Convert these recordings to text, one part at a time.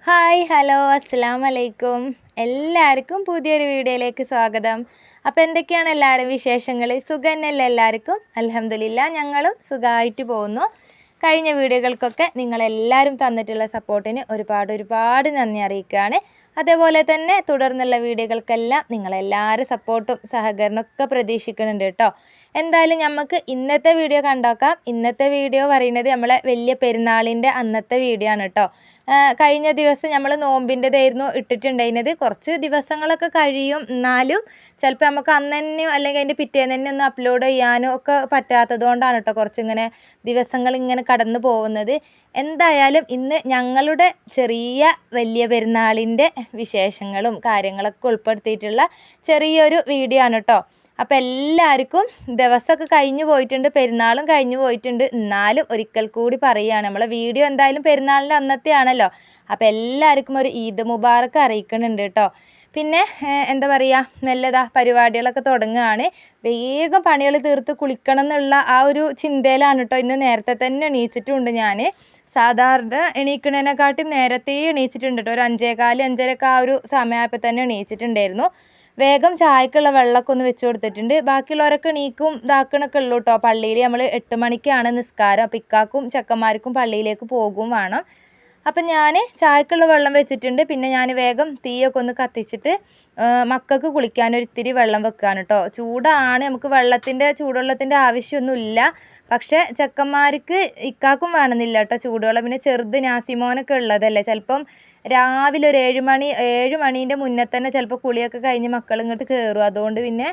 Hi hello അസ്സലാമലൈക്കും. എല്ലാവർക്കും പുതിയൊരു വീഡിയോയിലേക്ക് സ്വാഗതം. അപ്പോൾ എന്തൊക്കെയാണ് എല്ലാവരും വിശേഷങ്ങൾ? സുഖം തന്നെയല്ലേ എല്ലാവർക്കും? അൽഹംദുലില്ലാ ഞങ്ങളും സുഖമായിട്ട് പോകുന്നു. കഴിഞ്ഞ വീഡിയോകൾക്കൊക്കെ നിങ്ങളെല്ലാവരും തന്നിട്ടുള്ള സപ്പോർട്ടിന് ഒരുപാട് നന്ദി അറിയിക്കുകയാണ്. അതേപോലെ തന്നെ തുടർന്നുള്ള വീഡിയോകൾക്കെല്ലാം നിങ്ങളെല്ലാവരും സപ്പോർട്ടും സഹകരണമൊക്കെ പ്രതീക്ഷിക്കുന്നുണ്ട് കേട്ടോ. എന്തായാലും നമുക്ക് ഇന്നത്തെ വീഡിയോ കണ്ടോക്കാം. ഇന്നത്തെ വീഡിയോ പറയുന്നത് നമ്മളെ വലിയ പെരുന്നാളിൻ്റെ അന്നത്തെ വീഡിയോ ആണ് കേട്ടോ. കഴിഞ്ഞ ദിവസം നമ്മൾ നോമ്പിൻ്റെതായിരുന്നു ഇട്ടിട്ടുണ്ടായിരുന്നത്. കുറച്ച് ദിവസങ്ങളൊക്കെ കഴിയും, എന്നാലും ചിലപ്പോൾ നമുക്ക് അന്ന് തന്നെയോ അല്ലെങ്കിൽ അതിൻ്റെ പിറ്റേന്ന് തന്നെ ഒന്ന് അപ്ലോഡ് ചെയ്യാനോ ഒക്കെ പറ്റാത്തത് കൊണ്ടാണ് കേട്ടോ കുറച്ചിങ്ങനെ ദിവസങ്ങൾ ഇങ്ങനെ കടന്നു പോകുന്നത്. എന്തായാലും ഇന്ന് ഞങ്ങളുടെ ചെറിയ വലിയ പെരുന്നാളിൻ്റെ വിശേഷങ്ങളും കാര്യങ്ങളൊക്കെ ഉൾപ്പെടുത്തിയിട്ടുള്ള ചെറിയൊരു വീഡിയോ ആണ് കേട്ടോ. അപ്പോൾ എല്ലാവർക്കും ദിവസമൊക്കെ കഴിഞ്ഞു പോയിട്ടുണ്ട്, പെരുന്നാളും കഴിഞ്ഞു പോയിട്ടുണ്ട്. എന്നാലും ഒരിക്കൽ കൂടി പറയുകയാണ്, നമ്മളെ വീഡിയോ എന്തായാലും പെരുന്നാളിൻ്റെ അന്നത്തെ ആണല്ലോ. അപ്പോൾ എല്ലാവർക്കും ഒരു ഈദ് മുബാറക്ക് അറിയിക്കുന്നുണ്ട് കേട്ടോ. പിന്നെ എന്താ പറയുക, നല്ലതാ പരിപാടികളൊക്കെ തുടങ്ങുകയാണ്. വേഗം പണികൾ തീർത്ത് കുളിക്കണം എന്നുള്ള ആ ഒരു ചിന്തയിലാണ് കേട്ടോ. ഇന്ന് നേരത്തെ തന്നെ എണീച്ചിട്ടുണ്ട് ഞാൻ. സാധാരണ എണീക്കണേനെക്കാട്ടും നേരത്തെ എണീച്ചിട്ടുണ്ട് കേട്ടോ. ഒരു 5:15 5:30 ആ ഒരു സമയമായപ്പോൾ തന്നെ എണീച്ചിട്ടുണ്ടായിരുന്നു. വേഗം ചായക്കുള്ള വെള്ളമൊക്കെ ഒന്ന് വെച്ച് കൊടുത്തിട്ടുണ്ട്. ബാക്കിയുള്ളവരൊക്കെ എണീക്കും ഇതാക്കണൊക്കെ ഉള്ളൂ കേട്ടോ. പള്ളിയിൽ നമ്മൾ 8 മണിക്കാണ് നിസ്കാരം. അപ്പോൾ ഇക്കാക്കും ചെക്കന്മാർക്കും പള്ളിയിലേക്ക് പോകും വേണം. അപ്പം ഞാൻ ചായക്കുള്ള വെള്ളം വെച്ചിട്ടുണ്ട്. പിന്നെ ഞാൻ വേഗം തീയൊക്കെ ഒന്ന് കത്തിച്ചിട്ട് മക്കൾക്ക് കുളിക്കാനൊരിത്തിരി വെള്ളം വെക്കുകയാണ് കേട്ടോ. ചൂടാണ്, നമുക്ക് ചൂടുവെള്ളത്തിൻ്റെ ആവശ്യമൊന്നുമില്ല. പക്ഷേ ചെക്കന്മാർക്ക് ഇക്കാക്കും വേണമെന്നില്ല കേട്ടോ ചൂടുവെള്ളം. പിന്നെ ചെറുത് നാസിമോനൊക്കെ ഉള്ളതല്ലേ, ചിലപ്പം രാവിലെ ഒരു 7 മണീൻ്റെ മുന്നേ തന്നെ ചിലപ്പോൾ കുളിയൊക്കെ കഴിഞ്ഞ് മക്കൾ ഇങ്ങോട്ട് കയറും. അതുകൊണ്ട് പിന്നെ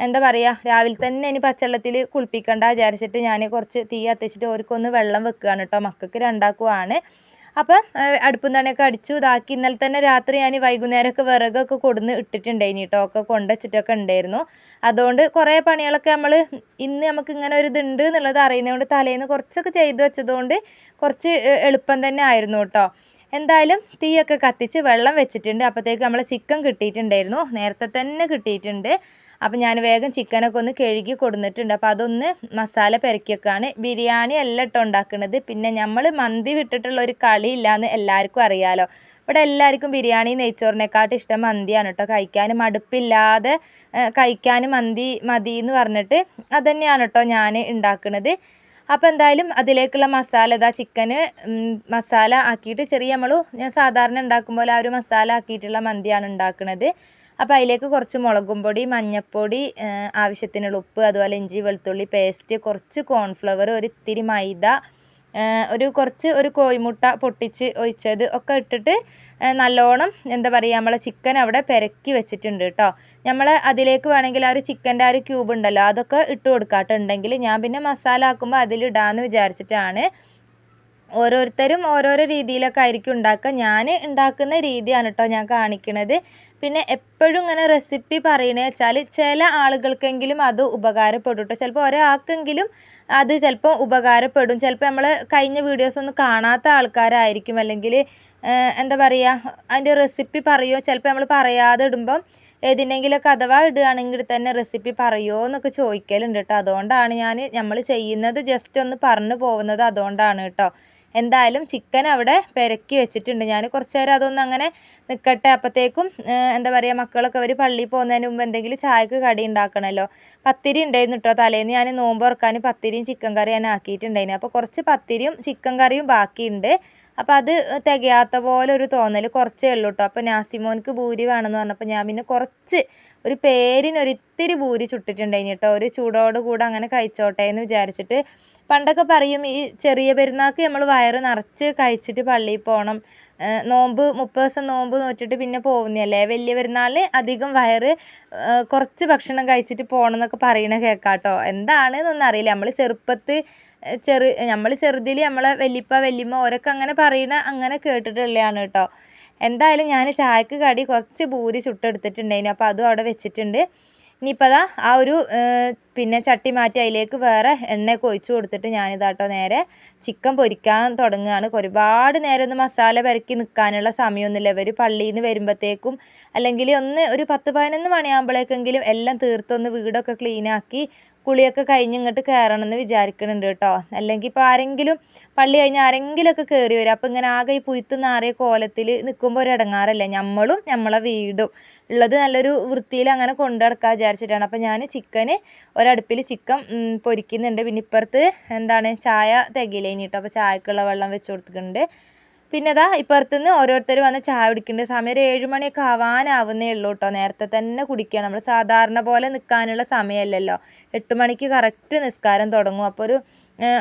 എന്താ പറയുക, രാവിലെ തന്നെ ഇനി പച്ചവെള്ളത്തിൽ കുളിപ്പിക്കണ്ട വിചാരിച്ചിട്ട് ഞാൻ കുറച്ച് തീ കത്തിച്ചിട്ട് ഓർക്കൊന്ന് വെള്ളം വെക്കുകയാണ് കേട്ടോ. മക്കൾക്ക് രണ്ടാക്കുമാണ്. അപ്പം അടുപ്പും തന്നെയൊക്കെ അടിച്ചു ഇതാക്കി. ഇന്നലെ തന്നെ രാത്രി ഞാൻ വൈകുന്നേരമൊക്കെ വിറകൊക്കെ കൊടുന്ന് ഇട്ടിട്ടുണ്ടായിനി കേട്ടോ. ഒക്കെ കൊണ്ടുവച്ചിട്ടൊക്കെ ഉണ്ടായിരുന്നു. അതുകൊണ്ട് കുറേ പണികളൊക്കെ ഇന്ന് നമുക്ക് ഇങ്ങനെ ഒരു ഇതുണ്ട് എന്നുള്ളത് അറിയുന്നതുകൊണ്ട് തലേന്ന് കുറച്ചൊക്കെ ചെയ്ത് വെച്ചതുകൊണ്ട് കുറച്ച് എളുപ്പം തന്നെ ആയിരുന്നു കേട്ടോ. എന്തായാലും തീയൊക്കെ കത്തിച്ച് വെള്ളം വെച്ചിട്ടുണ്ട്. അപ്പോഴത്തേക്ക് നമ്മളെ ചിക്കൻ കിട്ടിയിട്ടുണ്ടായിരുന്നു, നേരത്തെ തന്നെ കിട്ടിയിട്ടുണ്ട്. അപ്പം ഞാൻ വേഗം ചിക്കനൊക്കെ ഒന്ന് കഴുകി കൊടുത്തിട്ടുണ്ട്. അപ്പോൾ അതൊന്ന് മസാല പെരക്കിയൊക്കെയാണ്. ബിരിയാണി അല്ല കേട്ടോ ഉണ്ടാക്കുന്നത്. പിന്നെ നമ്മൾ മന്തി വിട്ടിട്ടുള്ള ഒരു കളിയില്ലാന്ന് എല്ലാവർക്കും അറിയാമല്ലോ. ഇവിടെ എല്ലാവർക്കും ബിരിയാണി നെയ്ച്ചോറിനെക്കാട്ടും ഇഷ്ടം മന്തിയാണ് കേട്ടോ. കഴിക്കാനും മടുപ്പില്ലാതെ കഴിക്കാനും മന്തി മതി എന്ന് പറഞ്ഞിട്ട് അതുതന്നെയാണ് കേട്ടോ ഞാൻ ഉണ്ടാക്കുന്നത്. അപ്പോൾ എന്തായാലും അതിലേക്കുള്ള മസാല ചിക്കന് മസാല ആക്കിയിട്ട് ഞാൻ സാധാരണ ഉണ്ടാക്കും പോലെ ആ ഒരു മസാല ആക്കിയിട്ടുള്ള മന്തിയാണ് ഉണ്ടാക്കുന്നത്. അപ്പോൾ അതിലേക്ക് കുറച്ച് മുളകും പൊടി, മഞ്ഞൾപ്പൊടി, ആവശ്യത്തിനുള്ള ഉപ്പ്, അതുപോലെ ഇഞ്ചി വെളുത്തുള്ളി പേസ്റ്റ്, കുറച്ച് കോൺഫ്ലവർ, ഒരിത്തിരി മൈദ, ഒരു കോഴിമുട്ട പൊട്ടിച്ച് ഒഴിച്ചത് ഒക്കെ ഇട്ടിട്ട് നല്ലോണം എന്താ പറയുക നമ്മളെ ചിക്കൻ അവിടെ പെരക്കി വെച്ചിട്ടുണ്ട് കേട്ടോ. നമ്മൾ അതിലേക്ക് വേണമെങ്കിൽ ആ ഒരു ചിക്കൻ്റെ ആ ഒരു ക്യൂബ് ഉണ്ടല്ലോ അതൊക്കെ ഇട്ട് കൊടുക്കാട്ടുണ്ടെങ്കിൽ ഞാൻ പിന്നെ മസാല ആക്കുമ്പോൾ അതിലിടാമെന്ന് വിചാരിച്ചിട്ടാണ്. ഓരോരുത്തരും ഓരോരോ രീതിയിലൊക്കെ ആയിരിക്കും ഉണ്ടാക്കുക. ഞാൻ ഉണ്ടാക്കുന്ന രീതിയാണ് കേട്ടോ ഞാൻ കാണിക്കുന്നത്. പിന്നെ എപ്പോഴും ഇങ്ങനെ റെസിപ്പി പറയണേ വെച്ചാൽ ചില ആളുകൾക്കെങ്കിലും അത് ഉപകാരപ്പെടും കേട്ടോ. ചിലപ്പോൾ ഒരാൾക്കെങ്കിലും അത് ചിലപ്പോൾ ഉപകാരപ്പെടും. ചിലപ്പോൾ നമ്മൾ കഴിഞ്ഞ വീഡിയോസ് ഒന്നും കാണാത്ത ആൾക്കാരായിരിക്കും, അല്ലെങ്കിൽ എന്താ പറയുക അതിൻ്റെ റെസിപ്പി പറയുമോ, ചിലപ്പോൾ നമ്മൾ പറയാതെ ഇടുമ്പം ഏതിനെങ്കിലുമൊക്കെ അഥവാ ഇടുകയാണെങ്കിൽ തന്നെ റെസിപ്പി പറയുമോ എന്നൊക്കെ ചോദിക്കലുണ്ട് കേട്ടോ. അതുകൊണ്ടാണ് നമ്മൾ ചെയ്യുന്നത് ജസ്റ്റ് ഒന്ന് പറഞ്ഞു പോകുന്നത്, അതുകൊണ്ടാണ് കേട്ടോ. എന്തായാലും ചിക്കൻ അവിടെ പെരക്കി വെച്ചിട്ടുണ്ട്. ഞാൻ കുറച്ച് നേരം അതൊന്നും അങ്ങനെ നിൽക്കട്ടെ. അപ്പോഴത്തേക്കും എന്താ പറയുക മക്കളൊക്കെ അവർ പള്ളിയിൽ പോകുന്നതിന് മുമ്പ് എന്തെങ്കിലും ചായക്ക് കടി ഉണ്ടാക്കണമല്ലോ. പത്തിരി ഉണ്ടായിരുന്നു കേട്ടോ. തലേന്ന് ഞാൻ നോമ്പ് തുറക്കാൻ പത്തിരിയും ചിക്കൻ കറി ഞാൻ ആക്കിയിട്ടുണ്ടായിരുന്നു. അപ്പോൾ കുറച്ച് പത്തിരിയും ചിക്കൻ കറിയും ബാക്കിയുണ്ട്. അപ്പോൾ അത് തികയാത്ത പോലെ ഒരു തോന്നൽ കുറച്ചേ ഉള്ളൂ കേട്ടോ. അപ്പോൾ നാസിമോൻക്ക് ഭൂരി വേണമെന്ന് പറഞ്ഞപ്പോൾ ഞാൻ പിന്നെ കുറച്ച് ഒരു പേരിനൊരിത്തിരി ഭൂരി ചുട്ടിട്ടുണ്ടായിന് കേട്ടോ. ഒരു ചൂടോട് കൂടെ അങ്ങനെ കഴിച്ചോട്ടെ എന്ന് വിചാരിച്ചിട്ട്. പണ്ടൊക്കെ പറയും ഈ ചെറിയ പെരുന്നാൾക്ക് നമ്മൾ വയറ് നിറച്ച് കഴിച്ചിട്ട് പള്ളിയിൽ പോകണം, 30 ദിവസം നോമ്പ് നോറ്റിട്ട് പിന്നെ പോകുന്നതല്ലേ. വലിയ പെരുന്നാളിന് അധികം കുറച്ച് ഭക്ഷണം കഴിച്ചിട്ട് പോകണം എന്നൊക്കെ പറയണ കേൾക്കാട്ടോ. എന്താണെന്നൊന്നും അറിയില്ല. നമ്മൾ ചെറുതിൽ നമ്മളെ വല്യമ്മ ഓരൊക്കെ അങ്ങനെ അങ്ങനെ കേട്ടിട്ടുള്ളതാണ് കേട്ടോ. എന്തായാലും ഞാൻ ചായക്ക് കടി കുറച്ച് ഭൂരി ചുട്ടെടുത്തിട്ടുണ്ടായിരുന്നു. അപ്പോൾ അതും അവിടെ വെച്ചിട്ടുണ്ട്. ഇനിയിപ്പോൾ അതാ ആ ഒരു പിന്നെ ചട്ടി മാറ്റി അതിലേക്ക് വേറെ എണ്ണയൊക്കെ ഒഴിച്ച് കൊടുത്തിട്ട് ഞാനിതാട്ടോ നേരെ ചിക്കൻ പൊരിക്കാൻ തുടങ്ങുകയാണ്. ഒരുപാട് നേരം ഒന്ന് മസാല പെരക്കി നിൽക്കാനുള്ള സമയമൊന്നുമില്ല. ഇവർ പള്ളിയിൽ നിന്ന് വരുമ്പോഴത്തേക്കും അല്ലെങ്കിൽ ഒരു 10-11 മണിയാകുമ്പോഴേക്കെങ്കിലും എല്ലാം തീർത്തൊന്ന് വീടൊക്കെ ക്ലീനാക്കി കുളിയൊക്കെ കഴിഞ്ഞ് ഇങ്ങോട്ട് കയറണമെന്ന് വിചാരിക്കുന്നുണ്ട് കേട്ടോ. അല്ലെങ്കിൽ ഇപ്പോൾ ആരെങ്കിലും പള്ളി കഴിഞ്ഞ് ആരെങ്കിലുമൊക്കെ കയറി വരും. അപ്പോൾ ഇങ്ങനെ ആകെ ഈ പുയ്ത്ത് നാറിയ കോലത്തിൽ നിൽക്കുമ്പോൾ ഒരു ഇടങ്ങാറല്ലേ, നമ്മളും നമ്മളെ വീടും ഉള്ളത് നല്ലൊരു വൃത്തിയിൽ അങ്ങനെ കൊണ്ടു നടക്കാൻ വിചാരിച്ചിട്ടാണ്. അപ്പോൾ ഞാൻ ഒരടുപ്പിൽ ചിക്കൻ പൊരിക്കുന്നുണ്ട്. പിന്നെ ഇപ്പുറത്ത് എന്താണ് ചായ തികയില്ലേനി കേട്ടോ. അപ്പോൾ ചായക്കുള്ള വെള്ളം വെച്ച് കൊടുത്തിട്ടുണ്ട്. പിന്നെ ഇപ്പുറത്തുനിന്ന് ഓരോരുത്തർ വന്ന് ചായ കുടിക്കേണ്ട സമയം ഒരു 7 മണിയൊക്കെ ആവാനാവുന്നേ ഉള്ളൂ കേട്ടോ. നേരത്തെ തന്നെ കുടിക്കുക. നമ്മൾ സാധാരണ പോലെ നിൽക്കാനുള്ള സമയമല്ലല്ലോ. 8 മണിക്ക് കറക്റ്റ് നിസ്കാരം തുടങ്ങും. അപ്പോൾ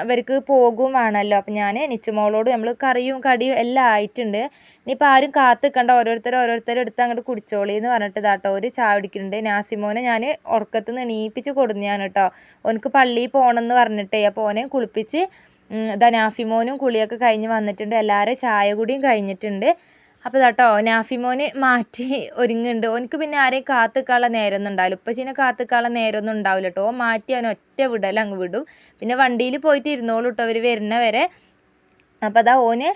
ഇവർക്ക് പോകും വേണമല്ലോ. അപ്പോൾ ഞാൻ നിച്ചുമോളോട് നമ്മൾ കറിയും കടിയും എല്ലാം ആയിട്ടുണ്ട്, ഇനിയിപ്പോൾ ആരും കാത്ത് നിൽക്കണ്ട, ഓരോരുത്തരും എടുത്ത് അങ്ങോട്ട് കുടിച്ചോളി എന്ന് പറഞ്ഞിട്ട് കേട്ടോ ഒരു ചായ കുടിക്കുന്നുണ്ട്. നാസിമോനെ ഞാൻ ഉറക്കത്തിൽ നിന്ന് എണീപ്പിച്ച് കൊടുന്നതാണ് കേട്ടോ. ഓനക്ക് പള്ളിയിൽ പോകണമെന്ന് പറഞ്ഞിട്ടേ. അപ്പോൾ ഓനെ കുളിപ്പിച്ച് നാഫിമോനും കുളിയൊക്കെ കഴിഞ്ഞ് വന്നിട്ടുണ്ട്. എല്ലാവരും ചായ കുടിയും കഴിഞ്ഞിട്ടുണ്ട്. അപ്പോൾ കേട്ടോ നാഫിമോന് മാറ്റി ഒരുങ്ങുന്നുണ്ട്. ഓനക്ക് പിന്നെ ആരെയും കാത്തുക്കാനുള്ള നേരമൊന്നും ഉണ്ടാവില്ല. ഉപ്പച്ചീനെ കാത്തുക്കാനുള്ള നേരമൊന്നും ഉണ്ടാവില്ല കേട്ടോ. മാറ്റി അവൻ ഒറ്റ വിടൽ വിടും. പിന്നെ വണ്ടിയിൽ പോയിട്ട് ഇരുന്നോളൂ കേട്ടോ അവർ വരുന്ന വരെ. അപ്പോൾ ഓന്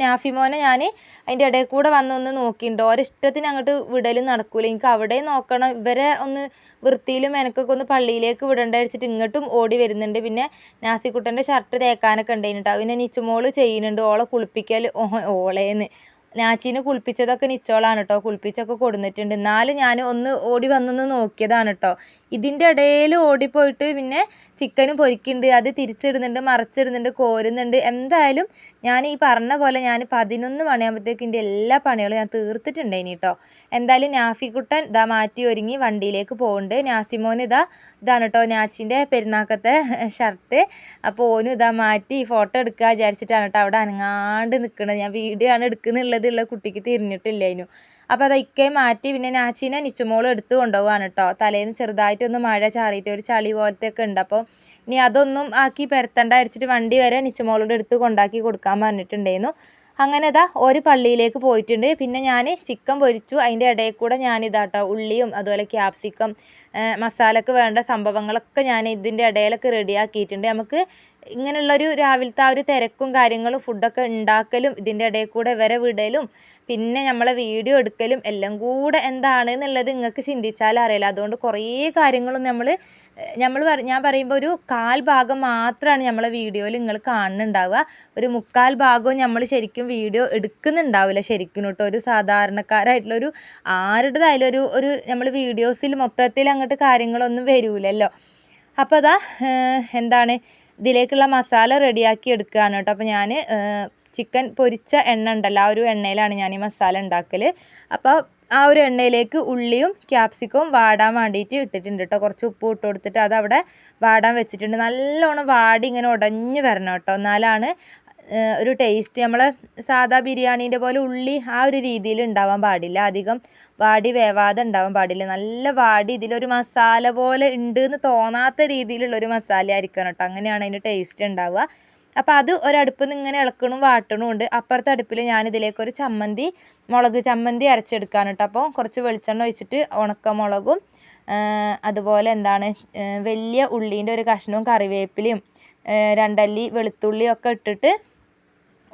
നാഫിമോനെ ഞാൻ അതിൻ്റെ ഇടയിൽ കൂടെ വന്നൊന്ന് നോക്കിയിട്ടുണ്ട്. ഓരോ ഇഷ്ടത്തിന് അങ്ങോട്ട് വിടലും നടക്കൂല. എനിക്ക് അവിടെ നോക്കണം, ഇവരെ ഒന്ന് വൃത്തിയിലും എനിക്കൊക്കെ ഒന്ന് പള്ളിയിലേക്ക് വിടേണ്ട വെച്ചിട്ട് ഇങ്ങോട്ടും ഓടി വരുന്നുണ്ട്. പിന്നെ നാസിക്കുട്ടൻ്റെ ഷർട്ട് തേക്കാനൊക്കെ ഉണ്ടായിട്ടോ. പിന്നെ നിച്ചുമോള് ചെയ്യുന്നുണ്ട്. ഓളെ കുളിപ്പിക്കൽ ഓളേന്ന് നാച്ചീനെ കുളിപ്പിച്ചതൊക്കെ നിച്ചോളാണ് കേട്ടോ. കുളിപ്പിച്ചൊക്കെ കൊടുത്തിട്ടുണ്ട്. എന്നാലും ഞാൻ ഒന്ന് ഓടി വന്നൊന്ന് നോക്കിയതാണ് കേട്ടോ. ഇതിൻ്റെ ഇടയിൽ ഓടിപ്പോയിട്ട് പിന്നെ ചിക്കനും പൊരിക്കുന്നുണ്ട്, അത് തിരിച്ചിടുന്നുണ്ട്, മറിച്ചിടുന്നുണ്ട്, കോരുന്നുണ്ട്. എന്തായാലും ഞാൻ ഈ പറഞ്ഞ പോലെ ഞാൻ 11 മണിയാകുമ്പോഴത്തേക്ക് എൻ്റെ എല്ലാ പണികളും ഞാൻ തീർത്തിട്ടുണ്ടായിനി കേട്ടോ. എന്തായാലും നാഫിക്കുട്ടൻ മാറ്റി ഒരുങ്ങി വണ്ടിയിലേക്ക് പോകുന്നുണ്ട്. നാസിമോന് ഇതാണ് കേട്ടോ നാച്ചിൻ്റെ പെരുന്നാക്കത്തെ ഷർട്ട്. അപ്പോൾ ഓനും മാറ്റി ഫോട്ടോ എടുക്കുക വിചാരിച്ചിട്ടാണ് കേട്ടോ അവിടെ അനങ്ങാണ്ട് നിൽക്കുന്നത്. ഞാൻ വീഡിയോ ആണ് എടുക്കുന്നുള്ളത് കുട്ടിക്ക് തിരിഞ്ഞിട്ടില്ലായിരുന്നു. അപ്പോൾ ഇക്കയും മാറ്റി. പിന്നെ നാച്ചീനെ നിച്ചുമോളും എടുത്ത് കൊണ്ടുപോകാണ് കേട്ടോ. തലേന്ന് ചെറുതായിട്ടൊന്ന് മഴ ചാറിയിട്ട് ഒരു ചളി പോലത്തെ ഒക്കെ ഉണ്ട്. അപ്പോൾ ഇനി അതൊന്നും ആക്കി പരത്തണ്ട അടിച്ചിട്ട് വണ്ടി വരെ നിച്ചുമോളോട് എടുത്ത് കൊണ്ടാക്കി കൊടുക്കാൻ പറഞ്ഞിട്ടുണ്ടായിരുന്നു. അങ്ങനെ ഒരു പള്ളിയിലേക്ക് പോയിട്ടുണ്ട്. പിന്നെ ഞാൻ ചിക്കൻ പൊരിച്ചു. അതിൻ്റെ ഇടയിൽ കൂടെ ഞാനിതാട്ടോ ഉള്ളിയും അതുപോലെ ക്യാപ്സിക്കം മസാലക്ക് വേണ്ട സംഭവങ്ങളൊക്കെ ഞാൻ ഇതിൻ്റെ ഇടയിലൊക്കെ റെഡിയാക്കിയിട്ടുണ്ട്. നമുക്ക് ഇങ്ങനെയുള്ളൊരു രാവിലത്തെ ആ ഒരു തിരക്കും കാര്യങ്ങളും ഫുഡൊക്കെ ഉണ്ടാക്കലും ഇതിൻ്റെ ഇടയിൽ കൂടെ വരെ വിടലും പിന്നെ നമ്മളെ വീഡിയോ എടുക്കലും എല്ലാം കൂടെ എന്താണ് എന്നുള്ളത് നിങ്ങൾക്ക് ചിന്തിച്ചാൽ അറിയില്ല. അതുകൊണ്ട് കുറേ കാര്യങ്ങളും ഞാൻ പറയുമ്പോൾ ഒരു 1/4 ഭാഗം മാത്രമാണ് നമ്മളെ വീഡിയോയിൽ നിങ്ങൾ കാണുന്നുണ്ടാവുക. ഒരു 3/4 ഭാഗവും നമ്മൾ ശരിക്കും വീഡിയോ എടുക്കുന്നുണ്ടാവില്ല ശരിക്കും കേട്ടോ. ഒരു സാധാരണക്കാരായിട്ടുള്ളൊരു ആരുടേതായാലും ഒരു നമ്മൾ വീഡിയോസിൽ മൊത്തത്തിൽ അങ്ങോട്ട് കാര്യങ്ങളൊന്നും വരൂലല്ലോ. അപ്പോൾ എന്താണ് ഇതിലേക്കുള്ള മസാല റെഡിയാക്കി എടുക്കുകയാണ് കേട്ടോ. അപ്പോൾ ഞാൻ ചിക്കൻ പൊരിച്ച എണ്ണ ഉണ്ടല്ലോ, ആ ഒരു എണ്ണയിലാണ് ഞാൻ ഈ മസാല ഉണ്ടാക്കൽ. അപ്പോൾ ആ ഒരു എണ്ണയിലേക്ക് ഉള്ളിയും ക്യാപ്സിക്കവും വാടാൻ വേണ്ടിയിട്ട് ഇട്ടിട്ടുണ്ട് കേട്ടോ. കുറച്ച് ഉപ്പ് ഇട്ട് കൊടുത്തിട്ട് അതവിടെ വാടാൻ വെച്ചിട്ടുണ്ട്. നല്ലോണം വാടി ഇങ്ങനെ ഉടഞ്ഞ് വരണം കേട്ടോ. എന്നാലാണ് ഒരു ടേസ്റ്റ്. നമ്മളെ സാധാ ബിരിയാണീൻ്റെ പോലെ ഉള്ളി ആ ഒരു രീതിയിൽ ഉണ്ടാവാൻ പാടില്ല, അധികം വാടി വേവാതെ ഉണ്ടാവാൻ പാടില്ല. നല്ല വാടി ഇതിലൊരു മസാല പോലെ ഉണ്ട് എന്ന് തോന്നാത്ത രീതിയിലുള്ളൊരു മസാല ആയിരിക്കണം കേട്ടോ. അങ്ങനെയാണ് അതിൻ്റെ ടേസ്റ്റ് ഉണ്ടാവുക. അപ്പോൾ അത് ഒരടുപ്പിൽ നിന്ന് ഇങ്ങനെ ഇളക്കണും വാട്ടണും ഉണ്ട്. അപ്പുറത്തെ അടുപ്പിൽ ഞാനിതിലേക്കൊരു മുളക് ചമ്മന്തി അരച്ചെടുക്കാൻ കേട്ടോ. അപ്പോൾ കുറച്ച് വെളിച്ചെണ്ണ ഒഴിച്ചിട്ട് ഉണക്കമുളകും അതുപോലെ വലിയ ഉള്ളീൻ്റെ ഒരു കഷ്ണവും കറിവേപ്പിലയും 2 അല്ലി വെളുത്തുള്ളിയും ഒക്കെ ഇട്ടിട്ട്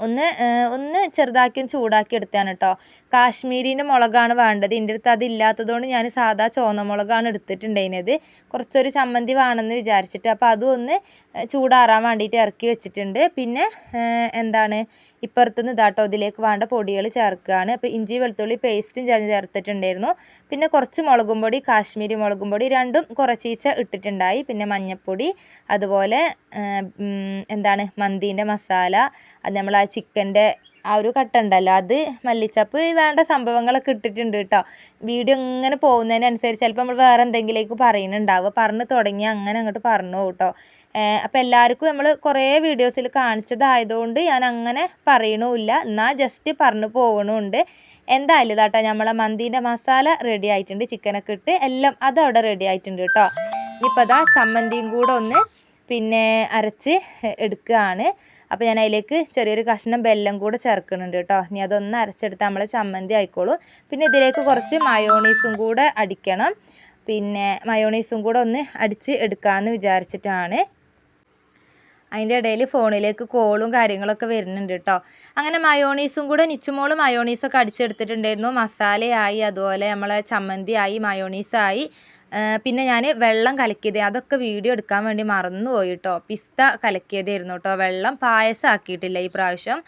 ഒന്ന് ചെറുതാക്കി ചൂടാക്കി എടുത്താണ് കേട്ടോ. കാശ്മീരിൻ്റെ മുളകാണ് വേണ്ടത്. എൻ്റെ അടുത്ത് അതില്ലാത്തതുകൊണ്ട് ഞാൻ സാധാ ചുവന്ന മുളകാണ് എടുത്തിട്ടുണ്ടായിരുന്നത്. കുറച്ചൊരു ചമ്മന്തി വേണമെന്ന് വിചാരിച്ചിട്ട്. അപ്പോൾ അതും ഒന്ന് ചൂടാറാൻ വേണ്ടിയിട്ട് ഇറക്കി വെച്ചിട്ടുണ്ട്. പിന്നെ ഇപ്പുറത്തുനിന്ന് ഇതാട്ടോ ഇതിലേക്ക് വേണ്ട പൊടികൾ ചേർക്കുകയാണ്. അപ്പോൾ ഇഞ്ചി വെളുത്തുള്ളി പേസ്റ്റും ചേർത്തിട്ടുണ്ടായിരുന്നു. പിന്നെ കുറച്ച് മുളകും പൊടി, കാശ്മീരി മുളകും പൊടി രണ്ടും കുറച്ചീച്ച ഇട്ടിട്ടുണ്ടായി. പിന്നെ മഞ്ഞൾപ്പൊടി, അതുപോലെ മന്തീൻ്റെ മസാല, അത് നമ്മൾ ആ ചിക്കൻ്റെ ആ ഒരു കട്ട ഉണ്ടല്ലോ, അത് മല്ലിച്ചപ്പ് വേണ്ട സംഭവങ്ങളൊക്കെ ഇട്ടിട്ടുണ്ട് കേട്ടോ. വീഡിയോ ഇങ്ങനെ പോകുന്നതിനനുസരിച്ച് ചിലപ്പോൾ നമ്മൾ വേറെ എന്തെങ്കിലേക്ക് പറയുന്നുണ്ടാവുക. പറഞ്ഞ് തുടങ്ങി അങ്ങനെ അങ്ങോട്ട് പറഞ്ഞു കേട്ടോ. അപ്പോൾ എല്ലാവർക്കും നമ്മൾ കുറേ വീഡിയോസിൽ കാണിച്ചതായതുകൊണ്ട് ഞാൻ അങ്ങനെ പറയണമില്ല, എന്നാൽ ജസ്റ്റ് പറഞ്ഞു പോകണമുണ്ട്. എന്തായാലും ഇതാട്ടോ നമ്മളെ മന്തീൻ്റെ മസാല റെഡി ആയിട്ടുണ്ട്. ചിക്കനൊക്കെ ഇട്ട് എല്ലാം അതവിടെ റെഡി ആയിട്ടുണ്ട് കേട്ടോ. ഇനിയിപ്പോൾ ചമ്മന്തിയും കൂടെ ഒന്ന് അരച്ച് എടുക്കുകയാണ്. അപ്പോൾ ഞാൻ അതിലേക്ക് ചെറിയൊരു കഷ്ണം വെല്ലം കൂടെ ചേർക്കുന്നുണ്ട് കേട്ടോ. ഇനി അതൊന്ന് അരച്ചെടുത്ത് നമ്മളെ ചമ്മന്തി ആയിക്കോളും. പിന്നെ ഇതിലേക്ക് കുറച്ച് മയോണീസും കൂടെ അടിക്കണം. മയോണീസും കൂടെ ഒന്ന് അടിച്ച് എടുക്കാമെന്ന് വിചാരിച്ചിട്ടാണ്. അതിൻ്റെ ഇടയിൽ ഫോണിലേക്ക് കോളും കാര്യങ്ങളൊക്കെ വരുന്നുണ്ട് കേട്ടോ. അങ്ങനെ മയോണീസും കൂടെ നിച്ചുമോള് മയോണീസൊക്കെ അടിച്ചെടുത്തിട്ടുണ്ടായിരുന്നു. മസാലയായി, അതുപോലെ നമ്മളെ ചമ്മന്തിയായി, മയോണീസായി. പിന്നെ ഞാൻ വെള്ളം കലക്കിയത് അതൊക്കെ വീഡിയോ എടുക്കാൻ വേണ്ടി മറന്നു പോയി കേട്ടോ. പിസ്ത കലക്കിയതായിരുന്നു കേട്ടോ. വെള്ളം പായസം ആക്കിയിട്ടില്ല ഈ പ്രാവശ്യം.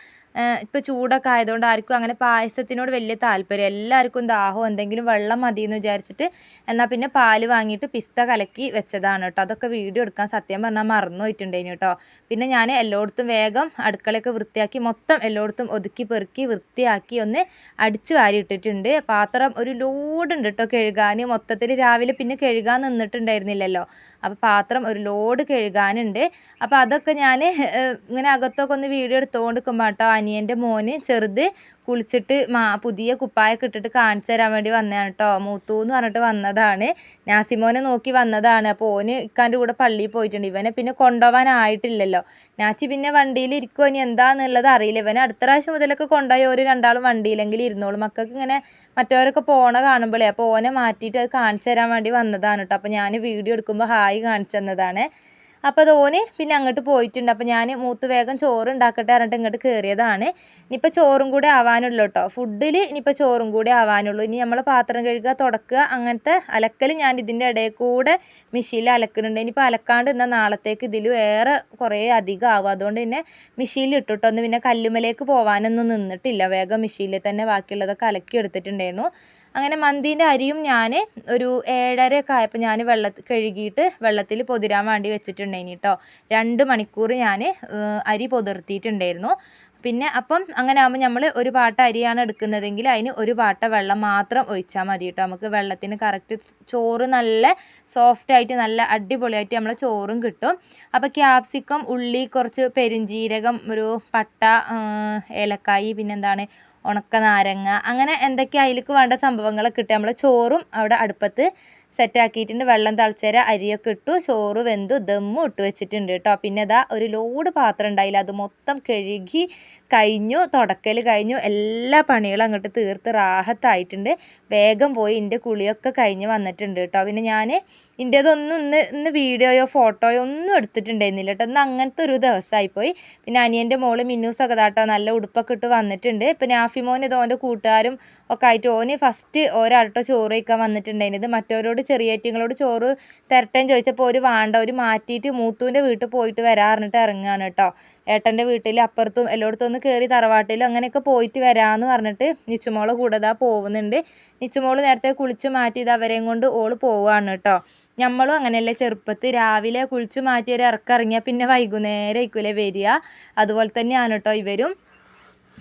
ഇപ്പോൾ ചൂടൊക്കെ ആയതുകൊണ്ട് ആർക്കും അങ്ങനെ പായസത്തിനോട് വലിയ താല്പര്യം, എല്ലാവർക്കും ദാഹം എന്തെങ്കിലും വെള്ളം മതി എന്ന് വിചാരിച്ചിട്ട് എന്നാൽ പിന്നെ പാല് വാങ്ങിയിട്ട് പിസ്ത കലക്കി വെച്ചതാണ് കേട്ടോ. അതൊക്കെ വീഡിയോ എടുക്കാൻ സത്യം പറഞ്ഞാൽ മറന്നു പോയിട്ടുണ്ടായിരുന്നു കേട്ടോ. പിന്നെ ഞാൻ എല്ലായിടത്തും വേഗം അടുക്കളയൊക്കെ വൃത്തിയാക്കി മൊത്തം എല്ലായിടത്തും ഒതുക്കി പെറുക്കി വൃത്തിയാക്കി ഒന്ന് അടിച്ചു വാരി ഇട്ടിട്ടുണ്ട്. പാത്രം ഒരു ലോഡുണ്ട് കേട്ടോ കഴുകാൻ. മൊത്തത്തിൽ രാവിലെ പിന്നെ കഴുകാൻ നിന്നിട്ടുണ്ടായിരുന്നില്ലല്ലോ, അപ്പോൾ പാത്രം ഒരു ലോഡ് കഴുകാനുണ്ട്. അപ്പോൾ അതൊക്കെ ഞാൻ ഇങ്ങനെ അകത്തൊക്കെ ഒന്ന് വീഡിയോ എടുത്തുകൊണ്ട് നിൽക്കുമ്പോൾ കേട്ടോ അനിയൻ്റെ മോന് ചെറുത് കുളിച്ചിട്ട് പുതിയ കുപ്പായൊക്കെ ഇട്ടിട്ട് കാണിച്ചു തരാൻ വേണ്ടി വന്നതാണ് കേട്ടോ. മൂത്തു എന്ന് പറഞ്ഞിട്ട് വന്നതാണ്, നാസിമോനെ നോക്കി വന്നതാണ്. അപ്പോൾ ഓന് ഇക്കാൻ്റെ കൂടെ പള്ളിയിൽ പോയിട്ടുണ്ട്. ഇവനെ പിന്നെ കൊണ്ടുപോകാനായിട്ടില്ലല്ലോ. നാച്ചി പിന്നെ വണ്ടിയിൽ ഇരിക്കുമോ ഇനി എന്താണെന്നുള്ളത് അറിയില്ല. ഇവനെ അടുത്ത പ്രാവശ്യം മുതലൊക്കെ കൊണ്ടുപോയി ഒരു രണ്ടാളും വണ്ടിയിലെങ്കിലും ഇരുന്നോളും. മക്കൾക്ക് ഇങ്ങനെ മറ്റവരൊക്കെ പോണ കാണുമ്പോഴേ അപ്പോൾ ഓനെ മാറ്റിയിട്ട് അത് കാണിച്ചു തരാൻ വേണ്ടി വന്നതാണ് കേട്ടോ. അപ്പോൾ ഞാൻ വീഡിയോ എടുക്കുമ്പോൾ ഹായ് കാണിച്ചു തന്നതാണ്. അപ്പോൾ അത് ഓന് പിന്നെ അങ്ങോട്ട് പോയിട്ടുണ്ട്. അപ്പോൾ ഞാൻ മൂത്ത് വേഗം ചോറ് ഉണ്ടാക്കട്ടെ പറഞ്ഞിട്ട് ഇങ്ങോട്ട് കയറിയതാണ്. ഇനിയിപ്പോൾ ചോറും കൂടെ ആവാനുള്ളൂ കേട്ടോ. ഫുഡിൽ ഇനിയിപ്പോൾ ചോറും കൂടെ ആവാനുള്ളൂ. ഇനി നമ്മൾ പാത്രം കഴുകുക, തുടക്കുക, അങ്ങനത്തെ അലക്കൽ ഞാൻ ഇതിൻ്റെ ഇടയിൽ കൂടെ മെഷീനിൽ അലക്കുന്നുണ്ട്. ഇനിയിപ്പോൾ അലക്കാണ്ട് എന്നാൽ നാളത്തേക്ക് ഇതിൽ വേറെ കുറേ അധികം ആവും. അതുകൊണ്ട് പിന്നെ മെഷീനിൽ ഇട്ടിട്ടൊന്നും പിന്നെ കല്ലുമലേക്ക് പോകാനൊന്നും നിന്നിട്ടില്ല. വേഗം മെഷീനിൽ തന്നെ ബാക്കിയുള്ളതൊക്കെ അലക്കി എടുത്തിട്ടുണ്ടായിരുന്നു. അങ്ങനെ മന്തീൻ്റെ അരിയും ഞാൻ ഒരു 7:30 ആയപ്പോൾ ഞാൻ കഴുകിയിട്ട് വെള്ളത്തിൽ പൊതിരാൻ വേണ്ടി വെച്ചിട്ടുണ്ടായിന് കേട്ടോ. 2 മണിക്കൂർ ഞാൻ അരി പൊതിർത്തിയിട്ടുണ്ടായിരുന്നു. പിന്നെ അപ്പം അങ്ങനെ ആകുമ്പോൾ നമ്മൾ ഒരു പാട്ട അരിയാണ് എടുക്കുന്നതെങ്കിൽ അതിന് ഒരു പാട്ട വെള്ളം മാത്രം ഒഴിച്ചാൽ മതി കേട്ടോ. നമുക്ക് വെള്ളത്തിന് കറക്റ്റ് ചോറ് നല്ല സോഫ്റ്റായിട്ട് നല്ല അടിപൊളിയായിട്ട് നമ്മൾ ചോറും കിട്ടും. അപ്പോൾ ക്യാപ്സിക്കം, ഉള്ളി, കുറച്ച് പെരിഞ്ജീരകം, ഒരു പട്ട, ഏലക്കായി, പിന്നെന്താണ് ഉണക്ക നാരങ്ങ, അങ്ങനെ എന്തൊക്കെ അതിലേക്ക് വേണ്ട സംഭവങ്ങളൊക്കെ ഇട്ട് നമ്മൾ ചോറും അവിടെ അടുപ്പത്ത് സെറ്റാക്കിയിട്ടുണ്ട്. വെള്ളം തിളച്ചേര അരിയൊക്കെ ഇട്ടു, ചോറ് വെന്തു, ദമ്മും ഇട്ട് വെച്ചിട്ടുണ്ട് കേട്ടോ. പിന്നെ ഇതാ ഒരു ലോഡ് പാത്രം ഉണ്ടായില്ല, അത് മൊത്തം കഴുകി കഴിഞ്ഞു, തുടക്കൽ കഴിഞ്ഞു, എല്ലാ പണികളും അങ്ങോട്ട് തീർത്ത് റാഹത്തായിട്ടുണ്ട്. വേഗം പോയി എൻ്റെ കുളിയൊക്കെ കഴിഞ്ഞ് വന്നിട്ടുണ്ട് കേട്ടോ. പിന്നെ ഞാൻ ഇൻ്റേതൊന്നും ഇന്ന് വീഡിയോയോ ഫോട്ടോയോ ഒന്നും എടുത്തിട്ടുണ്ടായിരുന്നില്ല കേട്ടോ. ഇന്ന് അങ്ങനത്തെ ഒരു ദിവസമായിപ്പോയി. പിന്നെ അനിയൻ്റെ മോള് മിന്നൂസൊക്കെ കേട്ടോ നല്ല ഉടുപ്പൊക്കെ ഇട്ട് വന്നിട്ടുണ്ട്. ഇപ്പം നാഫിമോൻ ഇതോൻ്റെ കൂട്ടുകാരും ഒക്കെ ആയിട്ട് ഓന് ഫസ്റ്റ് ഒരാട്ടോ ചോറ് കഴിക്കാൻ വന്നിട്ടുണ്ടായിരുന്നത്. മറ്റവരോട് ചെറിയേറ്റിങ്ങളോട് ചോറ് തരട്ടേന്ന് ചോദിച്ചപ്പോൾ ഒരു വേണ്ട, ഒരു മാറ്റിയിട്ട് മൂത്തൂൻ്റെ വീട്ടിൽ പോയിട്ട് വരാറിഞ്ഞിട്ട് ഇറങ്ങുകയാണ് കേട്ടോ. ഏട്ടൻ്റെ വീട്ടിൽ അപ്പുറത്തും എല്ലായിടത്തും ഒന്ന് കയറി തറവാട്ടിലും അങ്ങനെയൊക്കെ പോയിട്ട് വരാമെന്ന് പറഞ്ഞിട്ട് നിച്ചുമോളെ കൂടെ ഇതാ പോകുന്നുണ്ട്. നിച്ചുമോള് നേരത്തെ കുളിച്ച് മാറ്റി ഇത് അവരെയും കൊണ്ട് ഓള് പോവുകയാണ് കേട്ടോ. നമ്മളും അങ്ങനെയല്ലേ ചെറുപ്പത്തിൽ രാവിലെ കുളിച്ച് മാറ്റി ഒരു ഇറക്കിറങ്ങിയാൽ പിന്നെ വൈകുന്നേരം ആയിരിക്കൂലേ വരിക. അതുപോലെ തന്നെയാണ് കേട്ടോ ഇവരും.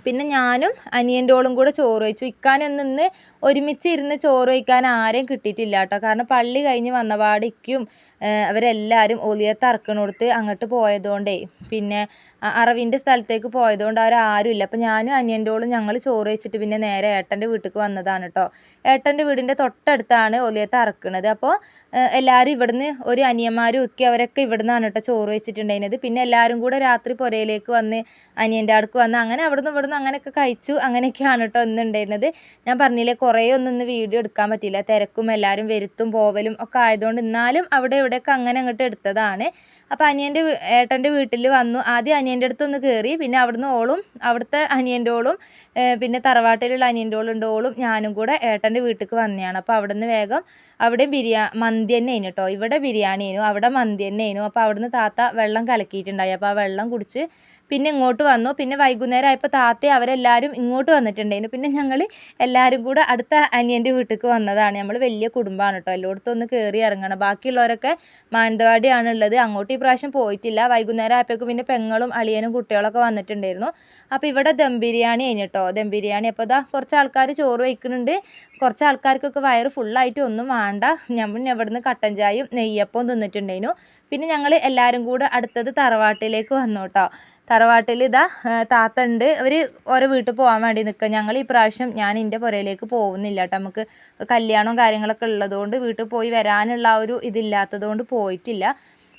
പിന്നെ ഞാനും അനിയൻ്റെ ഓളും കൂടെ ചോറ് കഴിച്ചു. ഇക്കാനൊന്നും ഇന്ന് ഒരുമിച്ച് ഇരുന്ന് ചോറ് കഴിക്കാൻ ആരെയും കിട്ടിയിട്ടില്ല കേട്ടോ. കാരണം പള്ളി കഴിഞ്ഞ് വന്നപാട് ഇക്കും അവരെല്ലാവരും ഒലിയത്ത് അറക്കണോടത്ത് അങ്ങോട്ട് പോയതുകൊണ്ടേ, പിന്നെ അറവിൻ്റെ സ്ഥലത്തേക്ക് പോയതുകൊണ്ട് അവരാരും ഇല്ല. അപ്പോൾ ഞാനും അനിയൻ്റെ ഓളും ഞങ്ങൾ ചോറ് കഴിച്ചിട്ട് പിന്നെ നേരെ ഏട്ടൻ്റെ വീട്ടിലേക്ക് വന്നതാണ് കേട്ടോ. ഏട്ടൻ്റെ വീടിൻ്റെ തൊട്ടടുത്താണ് ഒലിയത്ത് അറക്കണത്. അപ്പോൾ എല്ലാവരും ഇവിടുന്ന് ഒരു അനിയന്മാരും ഒക്കെ അവരൊക്കെ ഇവിടുന്നാണ് കേട്ടോ ചോറ് വെച്ചിട്ടുണ്ടായിരുന്നത്. പിന്നെ എല്ലാവരും കൂടെ രാത്രി പുരയിലേക്ക് വന്ന് അനിയൻ്റെ അടുക്ക് വന്ന് അങ്ങനെ അവിടുന്ന് ഇവിടുന്ന് അങ്ങനെയൊക്കെ കഴിച്ചു. അങ്ങനെയൊക്കെയാണ് കേട്ടോ ഇന്നുണ്ടായിരുന്നത്. ഞാൻ പറഞ്ഞില്ലേ കുറേ ഒന്നും വീഡിയോ എടുക്കാൻ പറ്റില്ല, തിരക്കും എല്ലാവരും വരുത്തും പോവലും ഒക്കെ ആയതുകൊണ്ട്. എന്നാലും അവിടെ ഇവിടെയൊക്കെ അങ്ങനെ അങ്ങോട്ട് എടുത്തതാണ്. അപ്പോൾ ഏട്ടൻ്റെ വീട്ടിൽ വന്നു. ആദ്യം അനിയൻ്റെ അടുത്തൊന്ന് കയറി, പിന്നെ അവിടുന്ന് ഓളും അവിടുത്തെ അനിയൻ്റെ ഓളും പിന്നെ തറവാട്ടിലുള്ള അനിയൻ്റെ ഓളും ഞാനും കൂടെ ഏട്ടൻ്റെ വീട്ടിലേക്ക് വന്നതാണ്. അപ്പോൾ അവിടുന്ന് വേഗം അവിടെ മന്തി തന്നെ ആയിരുന്നു കേട്ടോ. ഇവിടെ ബിരിയാണി ആയിരുന്നു, അവിടെ മന്തി തന്നെ ആയിരുന്നു. അപ്പോൾ അവിടുന്ന് താത്ത വെള്ളം കലക്കിയിട്ടുണ്ടായി. അപ്പോൾ ആ വെള്ളം കുടിച്ച് പിന്നെ ഇങ്ങോട്ട് വന്നു. പിന്നെ വൈകുന്നേരം ആയപ്പോൾ താത്തയും അവരെല്ലാവരും ഇങ്ങോട്ട് വന്നിട്ടുണ്ടായിരുന്നു. പിന്നെ ഞങ്ങൾ എല്ലാവരും കൂടെ അടുത്ത അനിയൻ്റെ വീട്ടിലേക്ക് വന്നതാണ്. നമ്മൾ വലിയ കുടുംബമാണ് കേട്ടോ, എല്ലായിടത്തും ഒന്ന് കയറി ഇറങ്ങണം. ബാക്കിയുള്ളവരൊക്കെ മാനന്തവാടിയാണ് ഉള്ളത്, അങ്ങോട്ട് ഈ പ്രാവശ്യം പോയിട്ടില്ല. വൈകുന്നേരം ആയപ്പോഴേക്കും പിന്നെ പെങ്ങളും അളിയനും കുട്ടികളൊക്കെ വന്നിട്ടുണ്ടായിരുന്നു. അപ്പോൾ ഇവിടെ ദം ബിരിയാണി കഴിഞ്ഞിട്ടോ, ദം ബിരിയാണി. അപ്പോൾ ഇതാ കുറച്ച് ആൾക്കാർ ചോറ് വയ്ക്കുന്നുണ്ട്, കുറച്ച് ആൾക്കാർക്കൊക്കെ വയറ് ഫുള്ളായിട്ട് ഒന്നും വേണ്ട. നമ്മൾ ഇവിടുന്ന് കട്ടൻ ചായയും നെയ്യപ്പവും തിന്നിട്ടുണ്ടായിരുന്നു. പിന്നെ ഞങ്ങൾ എല്ലാവരും കൂടെ അടുത്തത് തറവാട്ടിലേക്ക് വന്നു കേട്ടോ. തറവാട്ടിൽ ഇതാ താത്ത ഉണ്ട്, അവർ ഓരോ വീട്ടിൽ പോകാൻ വേണ്ടി നിൽക്കുക. ഞങ്ങൾ ഈ പ്രാവശ്യം ഞാൻ എൻ്റെ പുരയിലേക്ക് പോകുന്നില്ല കേട്ടോ. നമുക്ക് കല്യാണവും കാര്യങ്ങളൊക്കെ ഉള്ളതുകൊണ്ട് വീട്ടിൽ പോയി വരാനുള്ള ആ ഒരു ഇതില്ലാത്തതുകൊണ്ട് പോയിട്ടില്ല.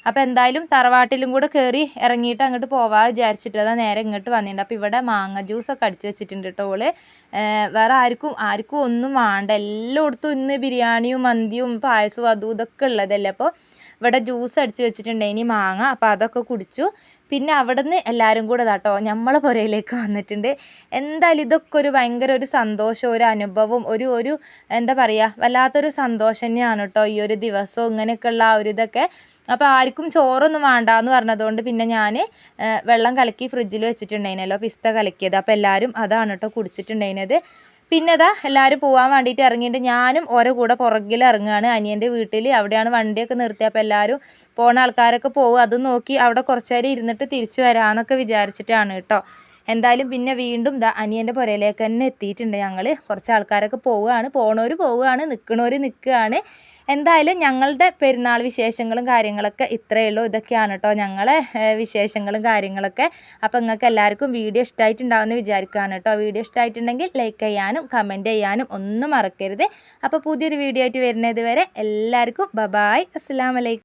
അപ്പോൾ എന്തായാലും തറവാട്ടിലും കൂടെ കയറി ഇറങ്ങിയിട്ട് അങ്ങോട്ട് പോവാൻ വിചാരിച്ചിട്ട് അതാ നേരെ ഇങ്ങോട്ട് വന്നിട്ടുണ്ട്. അപ്പോൾ ഇവിടെ മാങ്ങ ജ്യൂസൊക്കെ അടിച്ച് വെച്ചിട്ടുണ്ട് കേട്ടോ ഓള്. വേറെ ആർക്കും ഒന്നും വേണ്ട, എല്ലായിടത്തും ഇന്ന് ബിരിയാണിയും മന്തിയും പായസവും അതും ഇതൊക്കെ ഉള്ളതല്ലേ. അപ്പോൾ ഇവിടെ ജ്യൂസ് അടിച്ച് വെച്ചിട്ടുണ്ടായിനി മാങ്ങ, അപ്പോൾ അതൊക്കെ കുടിച്ചു. പിന്നെ അവിടെ നിന്ന് എല്ലാവരും കൂടെ കേട്ടോ നമ്മളെ പുരയിലേക്ക് വന്നിട്ടുണ്ട്. എന്തായാലും ഇതൊക്കെ ഒരു ഭയങ്കര ഒരു സന്തോഷം, ഒരു അനുഭവം, ഒരു എന്താ പറയുക, വല്ലാത്തൊരു സന്തോഷം തന്നെയാണ് കേട്ടോ ഈ ഒരു ദിവസവും ഇങ്ങനെയൊക്കെയുള്ള ആ ഒരു ഇതൊക്കെ. അപ്പോൾ ആർക്കും ചോറൊന്നും വേണ്ടാന്ന് പറഞ്ഞതുകൊണ്ട് പിന്നെ ഞാൻ വെള്ളം കലക്കി ഫ്രിഡ്ജിൽ വെച്ചിട്ടുണ്ടായിരുന്നല്ലോ, പിസ്ത കലക്കിയത്. അപ്പോൾ എല്ലാവരും അതാണ് കേട്ടോ കുടിച്ചിട്ടുണ്ടായിരുന്നത്. പിന്നെ ഇതാ എല്ലാവരും പോകാൻ വേണ്ടിയിട്ട് ഇറങ്ങിയിട്ട് ഞാനും ഓരോ കൂടെ പുറകിൽ ഇറങ്ങുകയാണ്. അനിയൻ്റെ വീട്ടിൽ അവിടെയാണ് വണ്ടിയൊക്കെ നിർത്തിയത്. അപ്പോൾ എല്ലാവരും പോണ ആൾക്കാരൊക്കെ പോകും, അതും നോക്കി അവിടെ കുറച്ച് നേരം ഇരുന്നിട്ട് തിരിച്ചു വരാമെന്നൊക്കെ വിചാരിച്ചിട്ടാണ് കേട്ടോ. എന്തായാലും പിന്നെ വീണ്ടും അനിയൻ്റെ പുരയിലേക്ക് തന്നെ എത്തിയിട്ടുണ്ട് ഞങ്ങൾ. കുറച്ച് ആൾക്കാരൊക്കെ പോവുകയാണ്, പോണവർ പോവുകയാണ്, നിൽക്കണവർ നിൽക്കുകയാണ്. എന്തായാലും ഞങ്ങളുടെ പെരുന്നാൾ വിശേഷങ്ങളും കാര്യങ്ങളൊക്കെ ഇത്രയേ ഉള്ളൂ. ഇതൊക്കെയാണ് കേട്ടോ ഞങ്ങളെ വിശേഷങ്ങളും കാര്യങ്ങളൊക്കെ. അപ്പോൾ നിങ്ങൾക്ക് എല്ലാവർക്കും വീഡിയോ ഇഷ്ടമായിട്ടുണ്ടാവുമെന്ന് വിചാരിക്കുകയാണ് കേട്ടോ. വീഡിയോ ഇഷ്ടമായിട്ടുണ്ടെങ്കിൽ ലൈക്ക് ചെയ്യാനും കമൻറ്റ് ചെയ്യാനും ഒന്നും മറക്കരുത്. അപ്പോൾ പുതിയൊരു വീഡിയോ ആയിട്ട് വരുന്നത് വരെ എല്ലാവർക്കും ബൈ, അസ്സലാമു അലൈക്കും.